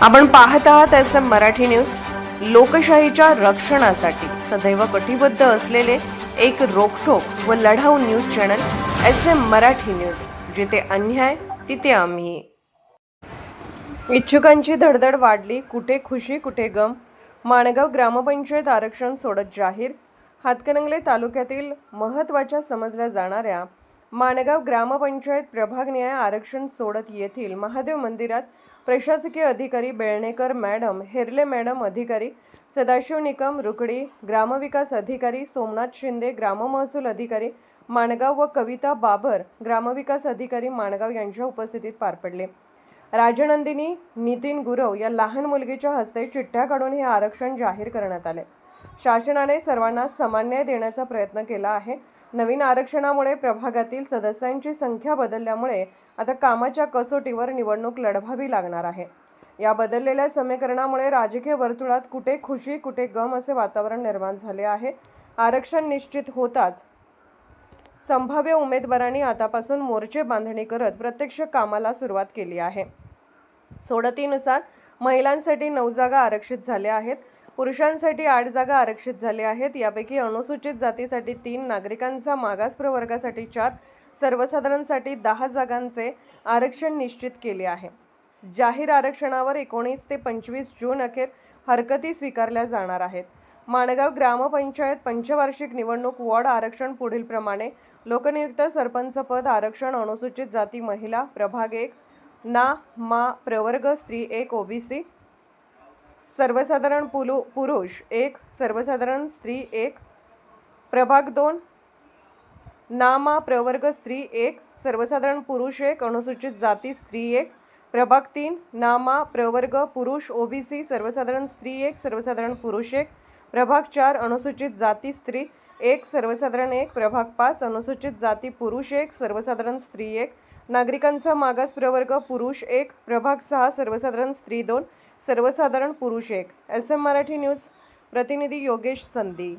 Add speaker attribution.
Speaker 1: आपण पाहत आहात SM मराठी न्यूज। लोकशाहीच्या रक्षणासाठी सदैव कटिबद्ध असलेले एक रोखठोक व लढाऊ news channel SM Marathi news, जिथे अन्याय तिथे आम्ही। इच्छुकांची धडधड वाढली, कुठे खुशी कुठे गम। माणगाव ग्रामपंचायत आरक्षण सोडत जाहीर। हातकणंगले तालुक्यातील महत्त्वाच्या समजल्या जाणाऱ्या माणगाव ग्रामपंचायत प्रभागनिहाय आरक्षण सोडत येथील महादेव मंदिरात प्रशासकीय अधिकारी बेळणेकर मॅडम, हेरले मॅडम अधिकारी, सदाशिव निकम रुकडी ग्रामविकास अधिकारी, सोमनाथ शिंदे ग्राममहसूल अधिकारी माणगाव व कविता बाबर ग्रामविकास अधिकारी माणगाव यांच्या उपस्थितीत पार पडले। राजनंदिनी नितीन गुरव या लहान मुलगीच्या हस्ते चिठ्ठ्या काढून हे आरक्षण जाहीर करण्यात आले। शासनाने सर्वांना समान न्याय देण्याचा प्रयत्न केला आहे। नवीन आरक्षणामुळे प्रभागातील सदस्यांची संख्या बदलल्यामुळे आता कामाच्या कसोटीवर निवडणूक लढवावी लागणार आहे। या बदललेल्या समीकरणामुळे राजकीय वर्तुळात कुठे खुशी कुठे गम असे वातावरण निर्माण झाले आहे। आरक्षण निश्चित होताच संभाव्य उमेदवारांनी आतापासून मोर्चे बांधणी करत प्रत्यक्ष कामाला सुरुवात केली आहे। सोडतीनुसार महिलांसाठी 9 जागा आरक्षित झाल्या आहेत, पुरुषांसाठी 8 जागा आरक्षित झाल्या आहेत। यापैकी अनुसूचित जातीसाठी 3, नागरिकांचा मागास प्रवर्गासाठी 4, सर्वसाधारणसाठी 10 जागांचे आरक्षण निश्चित केले आहे। जाहीर आरक्षणावर 19 ते 25 जून अखेर हरकती स्वीकारल्या जाणार आहेत। माणगाव ग्रामपंचायत पंचवार्षिक निवडणूक वॉर्ड आरक्षण पुढील प्रमाणे: लोकनियुक्त सरपंच पद आरक्षण अनुसूचित जाती महिला प्रभाग 1 ना मा प्रवर्ग स्त्री 1 ओबीसी, सर्वसाधारण पुरुष 1, सर्वसाधारण स्त्री 1, प्रभाग 2 ना मा प्रवर्ग स्त्री 1, सर्वसाधारण पुरुष 1, अनुसूचित जाती स्त्री 1, प्रभाग 3 ना मा प्रवर्ग पुरुष ओबीसी, सर्वसाधारण स्त्री 1, सर्वसाधारण पुरुष 1, प्रभाग 4 अनुसूचित जाती स्त्री 1, सर्वसाधारण 1, प्रभाग 5 अनुसूचित जाती पुरुष 1, सर्वसाधारण स्त्री 1, नागरिकांचा मागास प्रवर्ग पुरुष 1, प्रभाग 6 सर्वसाधारण स्त्री 2, सर्वसाधारण पुरुष 1। SM मराठी न्यूज प्रतिनिधी योगेश संधी।